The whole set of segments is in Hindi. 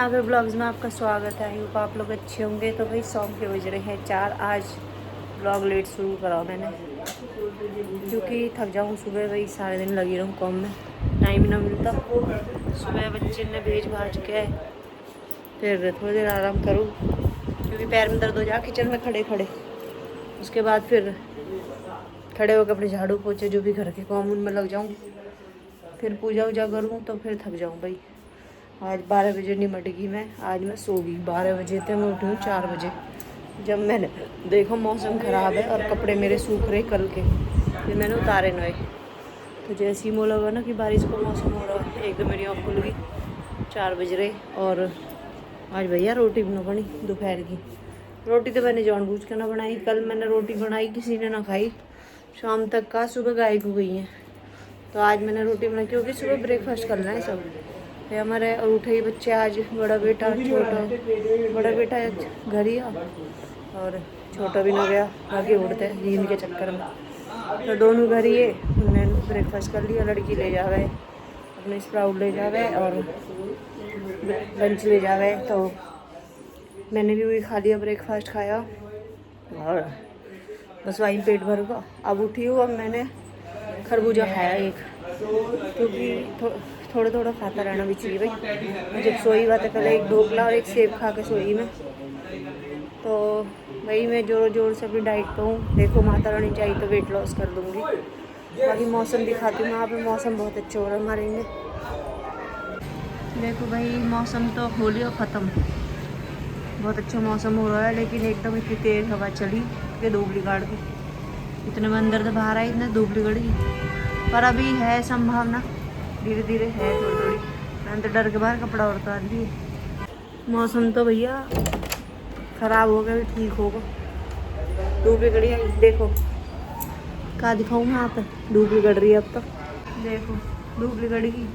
नागर ब्लॉग्स में आपका स्वागत है। आई होप आप लोग अच्छे होंगे। तो भाई शाम के बज रहे हैं 4। आज ब्लॉग लेट शुरू करा मैंने क्योंकि थक जाऊँ। सुबह वही सारे दिन लगी रहूँ काम में, टाइम ना मिलता। सुबह बच्चे ने भेज भाज के फिर थोड़ी देर आराम करूँ क्योंकि पैर में दर्द हो जा किचन में खड़े खड़े। उसके बाद फिर खड़े होकर अपने झाड़ू पोछे जो भी घर के काम उनमें लग जाऊँ, फिर पूजा वूजा करूँ तो फिर थक जाऊँ भाई। आज 12 बजे निमट गई मैं। आज मैं सो गई 12 बजे थे, मैं उठी हूँ 4 बजे। जब मैंने देखा मौसम ख़राब है और कपड़े मेरे सूख रहे कल के, फिर मैंने उतारे नए। तो जैसे ही मोला लगा ना कि बारिश का मौसम हो रहा है, एकदम मेरी आँख खुल गई। 4 बज रहे और आज भैया रोटी बना बनी दोपहर की। रोटी तो मैंने जानबूझ के ना बनाई। कल मैंने रोटी बनाई, किसी ने ना खाई। शाम तक का सुबह गाय को गई हैं, तो आज मैंने रोटी बनाई क्योंकि सुबह ब्रेकफास्ट करना है सब ये हमारे। और उठे ही बच्चे आज, बड़ा बेटा छोटा, बड़ा बेटा घर ही आ और छोटा भी ना गया बाकी उड़ते हैं नींद के चक्कर में। तो दोनों घर ही है। उन्होंने ब्रेकफास्ट कर लिया। लड़की ले जावे अपने स्प्राउट ले जावे और लंच ले जावे, तो मैंने भी वही खा लिया, ब्रेकफास्ट खाया और बस वहीं पेट भर का। अब उठी हूँ, अब मैंने खरबूजा खाया एक, क्योंकि थोड़ा थोड़ा खाता रहना भी चाहिए भाई। जब सोई बात है, कल एक ढोकला और एक सेब खा के सोई मैं। तो भाई मैं जोर जोर से अपनी डाइट पे हूँ। देखो माता रानी चाहिए तो वेट लॉस कर लूँगी। बाकी मौसम दिखाती हूँ, वहाँ पे मौसम बहुत अच्छा हो रहा है हमारे में। देखो भाई मौसम तो होली और ख़त्म, बहुत अच्छा मौसम हो रहा है, लेकिन एकदम इतनी तेज़ हवा चली कि धूप बिगाड़ दी। इतने में अंदर से बाहर आई, इतने धूप बिगड़ी। पर अभी है संभावना, धीरे धीरे है थोड़ी थोड़ी। मैं तो डर के बाहर कपड़ा और उतार दिए। मौसम तो भैया ख़राब हो गया, भी ठीक होगा। धूप बिगड़ी है, देखो क्या दिखाऊँ मैं यहाँ पे। धूप बिगड़ रही है अब तो, देखो धूप बिगड़ेगी।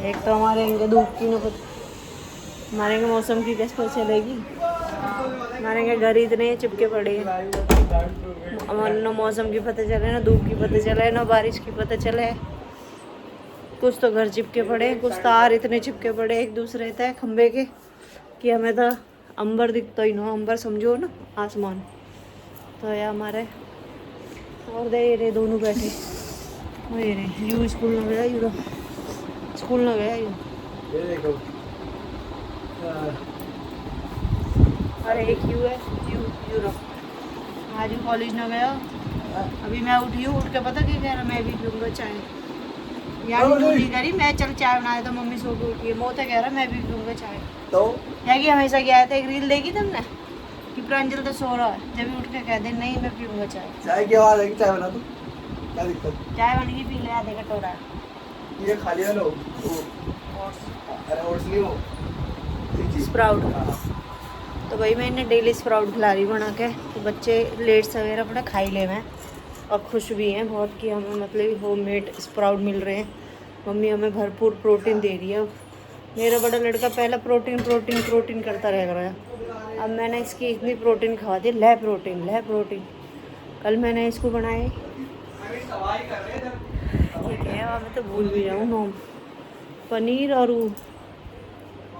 एक तो हमारे इनके धूप की न कुछ, हमारे इनके मौसम की कैसे चलेगी। हमारे इनके घर इतने चिपके पड़े हैं, न मौसम की पता चले, ना धूप की पता चले, ना बारिश की पता चले। कुछ तो घर चिपके पड़े, कुछ तार इतने चिपके पड़े एक दूसरे तय खंबे के कि हमें तो अंबर दिखता ही ना। अंबर समझो ना, आसमान। तो ये हमारे और दे रे दोनों बैठे हो रे। यू स्कूल न गया, यू स्कूल न गया यू। अरे एक यू है, यूरो आज कॉलेज न गया। अभी मैं उठी हूँ, उठ के पता क्या कह रहा, मैं भी पीऊँगा चाय। यार नहीं करी मैं, चल चाय बनाए तो मम्मी सो के उठी है। मोता कह रहा मैं भी पीऊँगा चाय। तो क्या कि हमेशा गया था, एक रील देखी तुमने कि प्रांजल तो सो रहा है, जब भी उठ के कह दे नहीं मैं पीऊँगा चाय। चाय की आवाज़ है कि चाय बना दो, क्या दिक्कत? चाय बन गई, पी ले आधे कटोरा। ये खा लिया लो। अरे ओट्स नहीं हो, स्प्राउट। तो भाई मैं इन्हें डेली स्प्राउट खिला रही बना के, तो बच्चे लेट्स वगैरह अपना खाई ले में और खुश भी हैं बहुत कि हमें मतलब होममेड स्प्राउट मिल रहे हैं। मम्मी हमें भरपूर प्रोटीन दे रही है। मेरा बड़ा लड़का पहला प्रोटीन प्रोटीन प्रोटीन करता रह गया, अब मैंने इसकी इतनी प्रोटीन खवा दी, ले प्रोटीन ले प्रोटीन। कल मैंने इसको बनाए, ठीक है अब मैं तो भूल भी जाऊँ नाम, पनीर और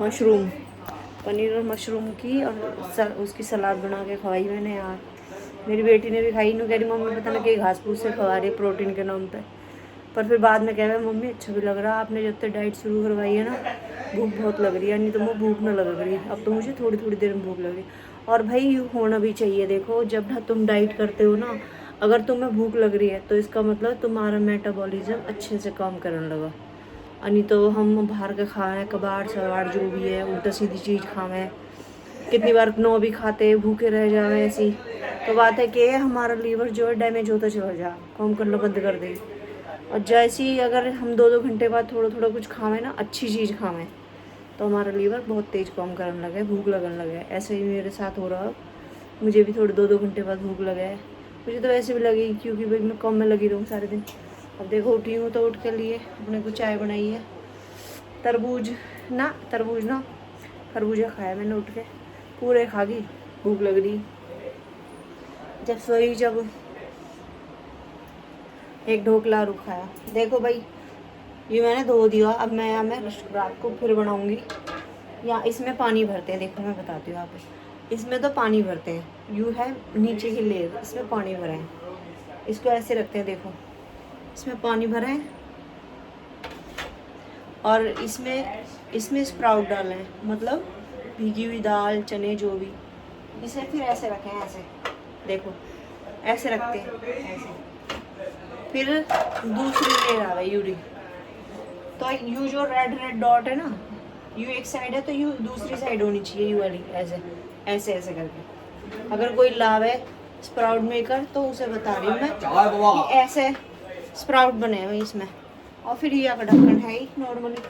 मशरूम, पनीर और मशरूम की और उसकी सलाद बना के खवाई मैंने यार। मेरी बेटी ने भी खाई, नहीं कह रही मम्मी पता ना कि घास फूस से खवा रही है प्रोटीन के नाम पे। पर फिर बाद में कह रहा मम्मी अच्छा भी लग रहा, आपने जब तक डाइट शुरू करवाई है ना भूख बहुत लग रही है, नहीं तो मुझे भूख ना लग रही। अब तो मुझे थोड़ी थोड़ी देर में भूख लग रही। और भाई होना भी चाहिए। देखो जब ना तुम डाइट करते हो ना, अगर तुम्हें भूख लग रही है तो इसका मतलब तुम्हारा मेटाबॉलिज्म अच्छे से काम करने लगा। नहीं तो हम बाहर का खाएँ, कबाड़ सवाड़ जो भी है उल्टा सीधी चीज़ खावें, कितनी बार नो भी खाते भूखे रह जावे ऐसी। तो बात है कि हमारा लीवर जो है डैमेज होता चला जा, काम करना बंद कर दे। और जैसे ही अगर हम 2-2 घंटे बाद थोड़ा थोड़ा कुछ खावें ना, अच्छी चीज़ खावें, तो हमारा लीवर बहुत तेज़ काम करने लगे, भूख लगने लगे। ऐसे ही मेरे साथ हो रहा, मुझे भी थोड़े 2-2 घंटे बाद भूख लगा है। मुझे तो वैसे भी लगी क्योंकि भाई मैं काम में लगी रहूँ सारे दिन। अब देखो उठी हूँ तो उठ के लिए अपने को चाय बनाई है। तरबूज ना खरबूजा खाया मैंने उठ के, पूरे खा गई, भूख लग रही। जब सोई जब एक ढोकला और खाया। देखो भाई ये मैंने धो दिया। अब मैं रात को फिर बनाऊंगी। या इसमें पानी भरते हैं, देखो मैं बताती हूँ आपको। इसमें तो पानी भरते हैं, यू है नीचे की लेयर, इसमें पानी भरा है। इसको ऐसे रखते हैं, देखो इसमें पानी भरा है और इसमें स्प्राउट डाले हैं, मतलब भीगी हुई दाल चने जो भी। इसे फिर ऐसे रखें, ऐसे देखो ऐसे रखते हैं ऐसे। फिर दूसरी लेयर आ गई यूरी। तो यू जो रेड डॉट है ना, यू एक साइड है तो यू दूसरी साइड होनी चाहिए, यू वाली ऐसे ऐसे ऐसे करके। अगर कोई लाव है स्प्राउट मेकर तो उसे बता रही हूँ मैं कि ऐसे स्प्राउट बने हुए इसमें। और फिर ये का ढक्कन है ही नॉर्मली,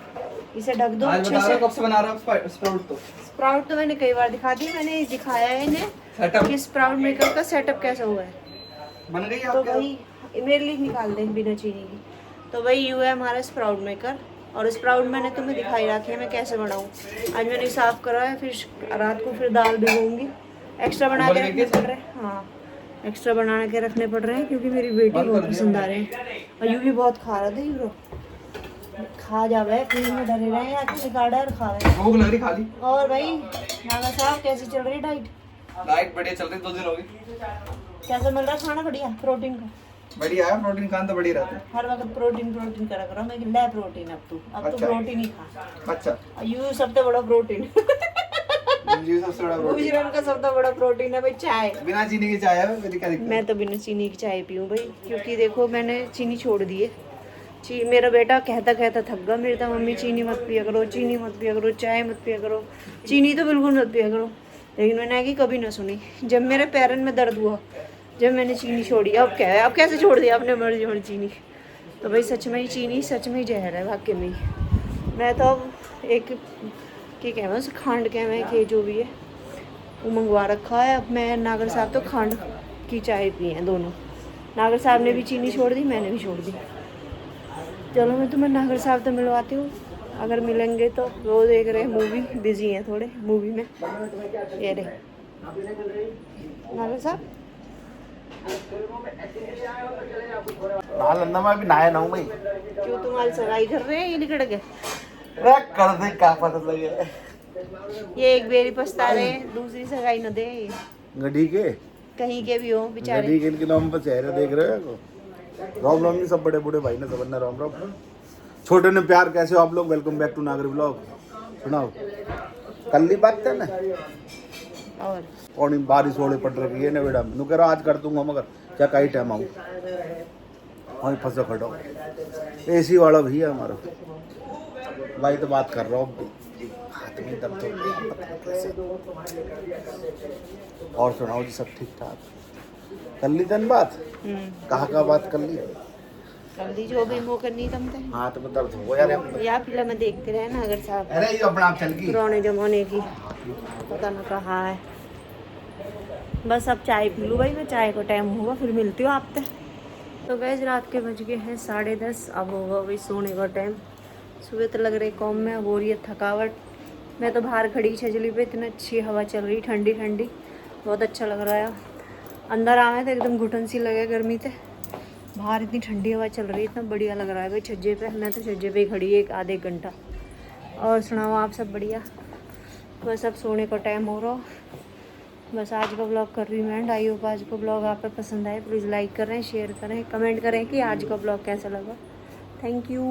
इसे ढक दो अच्छे से। कब से बना रहा हूँ स्प्राउट तो मैंने कई बार दिखा दी, मैंने दिखाया है इन्हें कि स्प्राउट मेकर का सेटअप कैसा हुआ है। बन गई तो भाई मेरे लिए निकाल दें बिना चीनी की। तो भाई यू है हमारा स्प्राउट मेकर। और स्प्राउट मैंने तुम्हें दिखाई रखी है मैं कैसे बनाऊँ। आज मैंने साफ़ करा है, फिर रात को फिर दाल भिगोऊंगी। एक्स्ट्रा बना के रखने पड़ रहे हैं, हाँ एक्स्ट्रा बना के रखने पड़ रहे हैं क्योंकि मेरी बेटी बहुत पसंद आ रहे हैं। और यू भी बहुत खा रहा था, यूरो खा जावे फ्रिज में डरे रहे हैं, आके निकाला और खा रहे हैं। भूख लग रही खाली। और भाई नागा साहब कैसी चल रही डाइट? डाइट बढ़िया चल रही, 2 दिन हो गए। कैसा मिल रहा है खाना? बढ़िया प्रोटीन का? बढ़िया है, प्रोटीन खान तो बढ़िया रहता है। हर वक्त प्रोटीन करा करो। मैं ले प्रोटीन अब तू प्रोटीन ही खा। अच्छा यू सबसे बड़ा प्रोटीन ये सबसे बड़ा प्रोटीन, गुजरात का सबसे बड़ा प्रोटीन है भाई चाय। बिना चीनी की चाय है, मेरी क्या दिक्कत? मैं तो बिना चीनी की चाय पीऊँ भाई, क्योंकि देखो मैंने चीनी छोड़ दी है। मेरा बेटा कहता थक गया मेरे तो, मम्मी चीनी मत पिया करो, चीनी मत पिया करो, चाय मत पिया करो, चीनी तो बिल्कुल मत पिया करो। लेकिन मैंने आगे कभी ना सुनी। जब मेरे पैरन में दर्द हुआ, जब मैंने चीनी छोड़ी, अब क्या है, अब कैसे छोड़ दिया अपने मर्जी चीनी। तो भाई सच में ही चीनी सच में ही जहर है वाकई में ही। मैं तो अब एक क्या कहना उसे खांड कहना कि जो भी है वो मंगवा रखा है। अब मैं नागर साहब तो खांड की चाय पिए हैं दोनों। नागर साहब ने भी चीनी छोड़ दी, मैंने भी छोड़ दी। चलो मैं तुम्हें नागर साहब तो मिलवाती हूँ, अगर मिलेंगे तो। वो देख रहे हैं मूवी, बिजी हैं थोड़े मूवी में। ये रहे नागर साहब। मैं अभी नहाया ना हूँ मैं। क्यों तुम्हारी सगाई कर रहे हैं ये निकल के? कर दे, क्या पता लगे। ये एक बेरी पछता रहे, दूसरी सगाई न दे। गड्डी के कहीं के भी हो बेचारे। गड्डी के इनके नाम पर चेहरे देख रहे हो। राम राम जी सब बड़े बूढ़े भाई ने सबने राम राम। छोटे ने प्यार कैसे हो आप लोग? वेलकम बैक टू नागर ब्लॉग। सुनाओ कल ही बात है ना, और कौन बारिश होने पड़ रही है ना बेटा। नु कह रहा आज कर दूंगा, मगर क्या कई टाइम आऊँ वहीं फंसे खड़ो। एसी वाला भी है हमारा भाई, तो बात कर रहा हूँ हाथ में दर्द हो गया पता नहीं कैसे। और सुनाओ जी सब ठीक ठाक? कर ली तन बात? कहाँ बात कर ली? कर ली जो भी मुँह करनी तुम थे। हाथ में दर्द हो यार। या फिल्म में देखते रहे ना अगर साहब, अरे ये अपना आप चल गई पुराने जमाने की, पता न कहाँ है। बस अब चाय पी लूँ भाई मैं, चाय का टाइम होगा फिर मिलती हूँ आपसे। तो गैस रात के बज गए हैं 10:30, अब होगा भाई सोने का टाइम। सुबह तो लग रही कॉम में, अब हो रही है थकावट। मैं तो बाहर खड़ी छजली पे, इतनी अच्छी हवा चल रही ठंडी ठंडी, बहुत अच्छा लग रहा है। अंदर आए तो एकदम घुटन सी लगे गर्मी से, बाहर इतनी ठंडी हवा चल रही है, इतना बढ़िया लग रहा है भाई छज्जे पे। मैं तो छज्जे पे ही खड़ी है 1-आधे घंटा। और सुनाओ आप सब बढ़िया? बस अब सोने का टाइम हो रहा। बस आज का ब्लॉग कर रही हूँ मैं एंड। आई होप आज का ब्लॉग आप पे पसंद आए। प्लीज़ लाइक करें, शेयर करें, कमेंट करें कि आज का ब्लॉग कैसा लगा। Thank you.